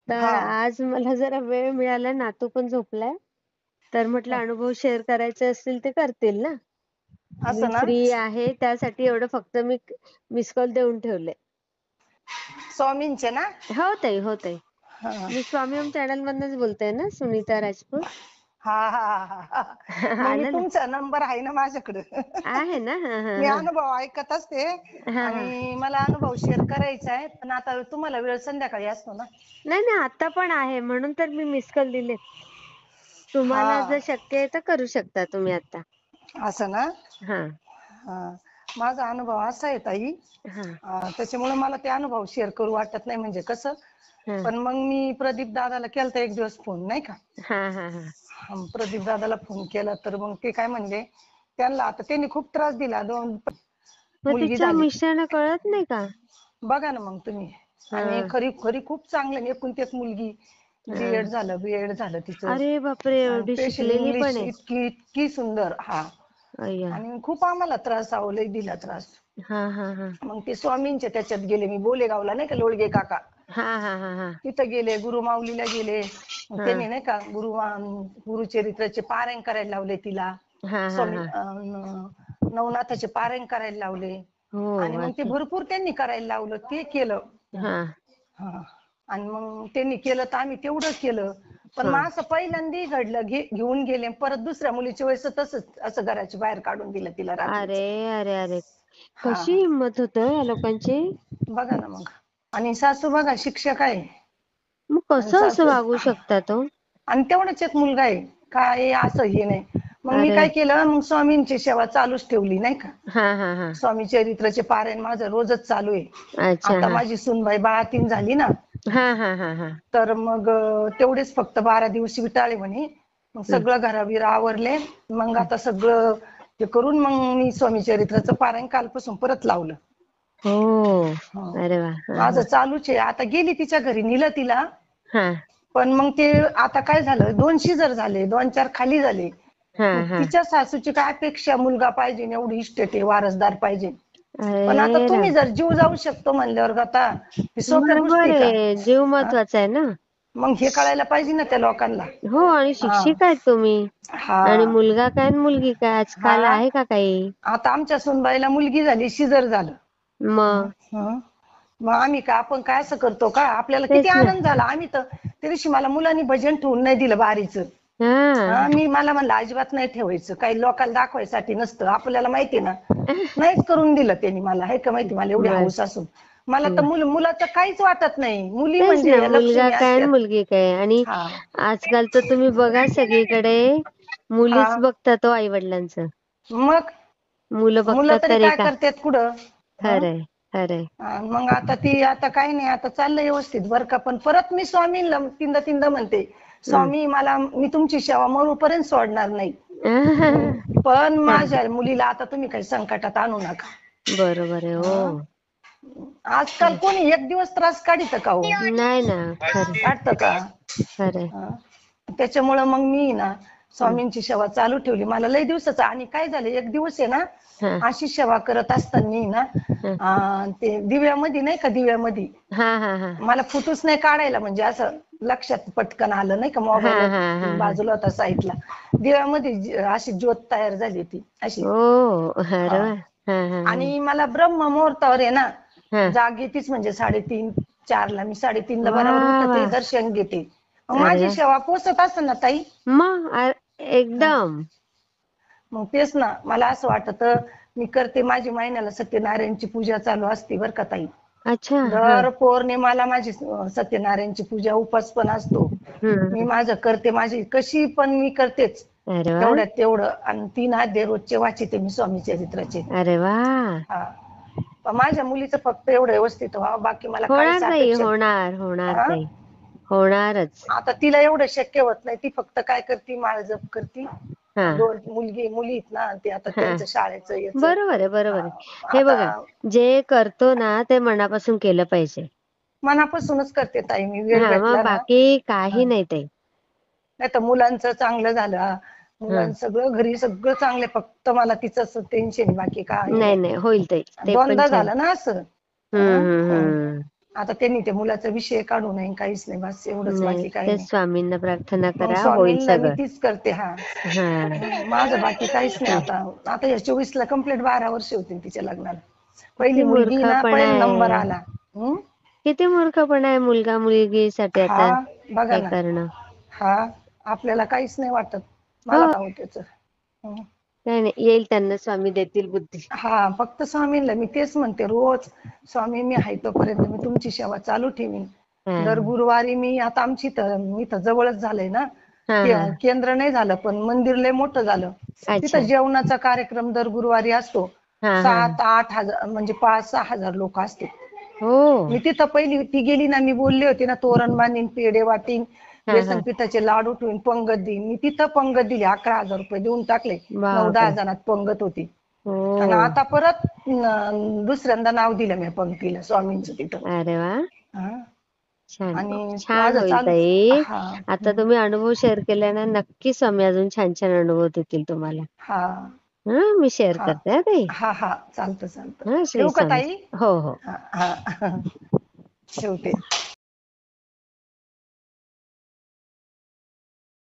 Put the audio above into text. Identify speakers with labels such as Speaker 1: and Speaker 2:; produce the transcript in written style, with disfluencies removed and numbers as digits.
Speaker 1: तर
Speaker 2: हा.
Speaker 1: आज मला जरा वेळ मिळाला, नातू पण झोपलाय. तर म्हटलं अनुभव शेअर करायचे असतील ते करतील ना. मी
Speaker 2: असं ना.
Speaker 1: फ्री आहे त्यासाठी एवढं फक्त मी मिस कॉल देऊन ठेवले.
Speaker 2: स्वामींचे ना.
Speaker 1: हो ताई, हो ताई.
Speaker 2: हा
Speaker 1: मी स्वामी ओम चॅनल मधनच बोलते ना, सुनीता राजपूत.
Speaker 2: हा हा हा हा. मग मी
Speaker 1: आलं ना.
Speaker 2: तुमचा नंबर आहे ना माझ्याकडे.
Speaker 1: आहे ना. हा हा
Speaker 2: मी
Speaker 1: हा.
Speaker 2: अनुभव ऐकत असते
Speaker 1: हा हा.
Speaker 2: आणि मला अनुभव शेअर करायचा आहे, पण आता तुम्हाला वेळ संध्याकाळी असतो ना.
Speaker 1: नाही नाही, आता पण आहे म्हणून तर मी मिस कॉल दिले.
Speaker 2: हा.
Speaker 1: तुम्हाला जर शक्य आहे तर करू शकता तुम्ही आता.
Speaker 2: असं ना.
Speaker 1: हा
Speaker 2: हा. माझा अनुभव असा आहे ताई,
Speaker 1: हा
Speaker 2: त्याच्यामुळे मला ते अनुभव शेअर करू वाटत नाही, म्हणजे कसं.
Speaker 1: हा
Speaker 2: पण मग मी प्रदीप दादाला केलता एक दिवस फोन, नाही का.
Speaker 1: हा हा हा.
Speaker 2: प्रदीप दादाला फोन केला तर मग ते काय म्हणले, त्यांना आता त्यांनी खूप त्रास दिला.
Speaker 1: मग
Speaker 2: मुलगी
Speaker 1: तिच्या
Speaker 2: झाली.
Speaker 1: मिस्टरांना कळत नाही का?
Speaker 2: बघा ना मग तुम्ही. आणि
Speaker 1: हा.
Speaker 2: खरी खरी खूप चांगलं, एकुलती एक मुलगी.
Speaker 1: हा.
Speaker 2: बीएड झालं तिचं.
Speaker 1: अरे बापरे,
Speaker 2: आणि
Speaker 1: एवढी
Speaker 2: स्पेशल
Speaker 1: शिकलेली पण
Speaker 2: इंग्लिश
Speaker 1: आहे.
Speaker 2: इतकी इतकी सुंदर. हा.
Speaker 1: अय्या.
Speaker 2: आणि खूप आम्हाला त्रास लय दिला त्रास.
Speaker 1: हा हा हा.
Speaker 2: मग ते स्वामींच्या त्याच्यात गेले मी, बोलेगावला नाही का लोळगे काका,
Speaker 1: हा हा हा हा.
Speaker 2: तिथं गेले. गुरुमाऊलीला गेले. मग
Speaker 1: हा
Speaker 2: त्यांनी नाही का गुरुचरित्राचे पारायण करायला लावले तिला.
Speaker 1: हा हा
Speaker 2: स्वामी
Speaker 1: हा.
Speaker 2: नवनाथाचे पारायण करायला लावले. आणि
Speaker 1: हो
Speaker 2: मग ते
Speaker 1: अच्छा.
Speaker 2: भरपूर त्यांनी करायला लावलं, ते केलं.
Speaker 1: हा
Speaker 2: हा. आणि मग त्यांनी केलं तर आम्ही तेवढं केलं. पण
Speaker 1: हा.
Speaker 2: मग असं पहिल्यांदाही घडलं, घेऊन गेले परत दुसऱ्या मुलीच्या वेळेस तसंच असं घराच्या बाहेर काढून दिलं तिला
Speaker 1: अरे
Speaker 2: रात्रीच.
Speaker 1: अरे अरे,
Speaker 2: हा.
Speaker 1: कशी हिंमत होत या लोकांची.
Speaker 2: बघा ना मग. आणि सासू बघा शिक्षक आहे.
Speaker 1: मग
Speaker 2: आणि
Speaker 1: कसं असं
Speaker 2: सासू
Speaker 1: वागू शकतात हो?
Speaker 2: आणि तेवढाच एक मुलगा आहे. काय असं हे नाही. मग मी
Speaker 1: अरे.
Speaker 2: काय केलं, मग स्वामींची सेवा चालूच ठेवली, नाही का.
Speaker 1: हा हा हा.
Speaker 2: स्वामी चरित्राचे पारायण माझं रोजच चालू आहे.
Speaker 1: अच्छा.
Speaker 2: आता
Speaker 1: हा
Speaker 2: माझी सूनबाई बाळातीन झाली ना,
Speaker 1: हा हा हा हा.
Speaker 2: तर मग तेवढेच फक्त 12 दिवस विटाळे म्हणे. मग
Speaker 1: हम्म.
Speaker 2: सगळं घराबिर आवरले. मग आता सगळं हे करून मग मी स्वामी चरित्राचं पारायण कालपासून परत लावलं.
Speaker 1: हो.
Speaker 2: हं.
Speaker 1: अरे वा. हा
Speaker 2: माझं
Speaker 1: हा
Speaker 2: चालूच आहे. आता गेली तिच्या घरी, नेलं तिला.
Speaker 1: हा
Speaker 2: पण मग ते आता काय झालं, 2 शिजर झाले, 2-4 खाली झाले.
Speaker 1: हा
Speaker 2: मग
Speaker 1: हा.
Speaker 2: तिच्या सासूची काय अपेक्षा, मुलगा पाहिजे, एवढी इस्टेट आहे, वारसदार पाहिजे. पण आता
Speaker 1: अरे
Speaker 2: तुम्ही
Speaker 1: राम.
Speaker 2: जर जीव जाऊ शकतो म्हणल्यावर आता ही सोप्या
Speaker 1: बरोबर
Speaker 2: गोष्टी का.
Speaker 1: आहे, जीव
Speaker 2: हा?
Speaker 1: महत्वाचा आहे ना.
Speaker 2: मग हे कळायला पाहिजे ना त्या लोकांना.
Speaker 1: हो, आणि
Speaker 2: हा.
Speaker 1: शिक्षिका आहेत तुम्ही.
Speaker 2: हा.
Speaker 1: आणि मुलगा काय आणि मुलगी काय, आजकाल
Speaker 2: हा.
Speaker 1: आहे का काही.
Speaker 2: आता आमच्या सुनबाईला मुलगी झाली, शिजर झालं.
Speaker 1: मग
Speaker 2: हं. मग आम्ही का, आपण काय असं करतो का, आपल्याला किती
Speaker 1: तेच ना.
Speaker 2: आनंद झाला. आम्ही तर त्या दिवशी मला मुलांनी भजन ठेवून नाही दिलं बारीचं.
Speaker 1: हा.
Speaker 2: मला म्हणलं अजिबात नाही ठेवायचं, काही लोकांना दाखवायसाठी नसतं, आपल्याला माहिती ना. नाहीच करून दिलं त्यांनी मला, हे का माहिती मला एवढी
Speaker 1: बर
Speaker 2: हौस असून. मला तर
Speaker 1: बर.
Speaker 2: मुलाचं काहीच वाटत नाही. मुली
Speaker 1: तेच ना,
Speaker 2: म्हणजे
Speaker 1: मुलगा
Speaker 2: लक्ष्मी
Speaker 1: काय आणि
Speaker 2: असतात.
Speaker 1: मुलगी काय. आणि
Speaker 2: हा.
Speaker 1: आजकाल तर तुम्ही बघा सगळीकडे
Speaker 2: हा.
Speaker 1: मुलीच बघतात हो आई वडिलांचं.
Speaker 2: मग
Speaker 1: मुलं
Speaker 2: मुलं
Speaker 1: बघतात
Speaker 2: तरी
Speaker 1: तरी
Speaker 2: काय
Speaker 1: का.
Speaker 2: करतात कुठं. हं?
Speaker 1: खरंय खरंय.
Speaker 2: मग आता काही नाही, आता चाललंय व्यवस्थित बरं का. पण परत मी स्वामींना तीनदा तीनदा म्हणते,
Speaker 1: हम्म.
Speaker 2: स्वामी मी तुमची सेवा मरूपर्यंत सोडणार नाही. पण
Speaker 1: खरं.
Speaker 2: माझ्या मुलीला आता तुम्ही काही संकटात आणू नका.
Speaker 1: बरोबर आहे हो.
Speaker 2: हं? आजकाल
Speaker 1: खरं.
Speaker 2: कोणी एक दिवस त्रास काढित का हो.
Speaker 1: नाही ना. खरं
Speaker 2: काढतं का.
Speaker 1: खरंय.
Speaker 2: हं? त्याच्यामुळं मग मी ना स्वामींची सेवा चालू ठेवली. मला लय दिवसाचं. आणि काय झालं, एक दिवस आहे ना,
Speaker 1: हा
Speaker 2: अशी सेवा करत असताना ना,
Speaker 1: हा
Speaker 2: ते दिव्यामध्ये नाही का, दिव्यामध्ये
Speaker 1: हा हा हा
Speaker 2: मला फोटोच नाही काढायला, म्हणजे असं लक्षात पटकन आलं नाही का,
Speaker 1: हा
Speaker 2: मोबाईल
Speaker 1: हा हा हा.
Speaker 2: बाजूला होता साईडला. दिव्यामध्ये अशी ज्योत तयार झाली होती अशी.
Speaker 1: ओ. अरे
Speaker 2: हा.
Speaker 1: वा. हा हा
Speaker 2: आणि मला ब्रह्म मुहूर्तावर आहे ना,
Speaker 1: हा.
Speaker 2: जाग येतीच, म्हणजे 3:30-4ला मी 3:30ला
Speaker 1: वा
Speaker 2: बरोबर
Speaker 1: वा.
Speaker 2: उठते, दर्शन घेते. मग
Speaker 1: अरे
Speaker 2: माझी
Speaker 1: वा.
Speaker 2: सेवा पोचत असेल ना ताई.
Speaker 1: मग
Speaker 2: हा.
Speaker 1: एकदम.
Speaker 2: मग तेच ना, मला असं वाटत मी करते. माझी महिन्याला सत्यनारायणची पूजा चालू असते बरं का ताई.
Speaker 1: अच्छा. हा.
Speaker 2: दर पौर्णिमाला माझी सत्यनारायणची पूजा, उपास पण असतो. मी
Speaker 1: हम्म.
Speaker 2: माझं करते, माझी कशी पण मी करतेच.
Speaker 1: अरे वा.
Speaker 2: तेवढ्यात तेवढं. आणि 3 अध्याय रोजचे वाचिते मी स्वामी चरित्राचे.
Speaker 1: अरे वा.
Speaker 2: हा. पण माझ्या मुलीचं फक्त एवढं व्यवस्थित व्हावं, बाकी मला काहीच
Speaker 1: होणार ताई,
Speaker 2: अपेक्षा.
Speaker 1: होणार होणार
Speaker 2: हा.
Speaker 1: ताई, होणारच.
Speaker 2: आता तिला एवढं शक्य होत नाही. ती फक्त काय करते, माळ जप करते.
Speaker 1: हा
Speaker 2: 2 मुली आहेत ना, ते आता
Speaker 1: हा.
Speaker 2: त्यांचं शाळेचं याचं.
Speaker 1: बरोबर आहे बरोबर आहे. हे
Speaker 2: आता
Speaker 1: बघा, जे करतो ना ते मनापासून केलं पाहिजे.
Speaker 2: मनापासूनच करते ताई मी, वेळ
Speaker 1: हा, मग
Speaker 2: भेटला ना.
Speaker 1: बाकी काही नाही ताई.
Speaker 2: नाही तर मुलांचं चांगलं झालं,
Speaker 1: हा.
Speaker 2: मुलांचं सगळं घरी सगळं चांगलं, फक्त मला तिचंच टेन्शन, बाकी काही
Speaker 1: नाही
Speaker 2: नाही.
Speaker 1: नाही, होईल ताई, ते पण
Speaker 2: 2दा
Speaker 1: छान.
Speaker 2: झालं ना असं.
Speaker 1: हम्म हम्म हम्म.
Speaker 2: आता त्यांनी त्या मुलाचा विषय काढू नये, काहीच नाही, बस एवढंच,
Speaker 1: नाही,
Speaker 2: बाकी काही
Speaker 1: तेच
Speaker 2: नाही.
Speaker 1: स्वामींना प्रार्थना
Speaker 2: मग
Speaker 1: करा, होईल
Speaker 2: स्वामींना मी
Speaker 1: सगळं.
Speaker 2: तीच करते. हा,
Speaker 1: हा.
Speaker 2: माझं बाकी काहीच नाही.
Speaker 1: तेच.
Speaker 2: आता आता या 24 ला कंप्लीट 12 वर्ष होतील तिच्या लग्नाला. पहिली
Speaker 1: किती
Speaker 2: मुलगी ना,
Speaker 1: मूर्खपणा
Speaker 2: पहिला नंबर
Speaker 1: आहे.
Speaker 2: आला. हम्म.
Speaker 1: किती मूर्खपणा आहे मुलगा मुलगीसाठी आता
Speaker 2: हा, बघा
Speaker 1: हे
Speaker 2: ना.
Speaker 1: करणं.
Speaker 2: हा, आपल्याला काहीच नाही वाटत. मला
Speaker 1: हो,
Speaker 2: काय त्याच.
Speaker 1: नाही नाही, येईल त्यांना, स्वामी देतील बुद्धी.
Speaker 2: हा, फक्त स्वामींना मी तेच म्हणते रोज, स्वामी मी आहे तोपर्यंत मी तुमची सेवा चालू ठेवीन.
Speaker 1: हा
Speaker 2: दर गुरुवारी मी, आता आमची मी तर जवळच झालंय ना,
Speaker 1: हा हा.
Speaker 2: केंद्र नाही झालं पण मंदिर लय मोठं झालं.
Speaker 1: अच्छा.
Speaker 2: तिथं जेवणाचा कार्यक्रम दर गुरुवारी असतो.
Speaker 1: हा हा.
Speaker 2: 7-8 हजार म्हणजे 5-6 हजार लोक असते.
Speaker 1: हो.
Speaker 2: मी तिथं पहिली ती गेली ना, मी बोलले होते ना, तोरण बांधीन, पेढे वाटीन,
Speaker 1: हा
Speaker 2: बेसन
Speaker 1: हा.
Speaker 2: पिठाचे लाडू ठेवून पंगत देईन. मी तिथं पंगत दिली, 11,000 रुपये देऊन टाकले. 9-10
Speaker 1: बापरे.
Speaker 2: जणात पंगत होती. आणि
Speaker 1: हो.
Speaker 2: आता परत दुसऱ्यांदा नाव दिलं मी पंक्तीला स्वामींचं तिथं.
Speaker 1: अरे वा,
Speaker 2: हा.
Speaker 1: छान.
Speaker 2: आणि
Speaker 1: छान
Speaker 2: माझं
Speaker 1: होईल
Speaker 2: चालू.
Speaker 1: ताई.
Speaker 2: हा.
Speaker 1: आता तुम्ही अनुभव शेअर केला ना, नक्की स्वामी अजून छान छान अनुभव देतील तुम्हाला.
Speaker 2: हा.
Speaker 1: हा, मी शेअर
Speaker 2: हा.
Speaker 1: करते हा ताई.
Speaker 2: हा. हा, चालतं चालतं.
Speaker 1: हा, श्री
Speaker 2: ठेवू का
Speaker 1: स्वामी.
Speaker 2: ताई?
Speaker 1: हो हो.
Speaker 2: हा. हा. ठेवते.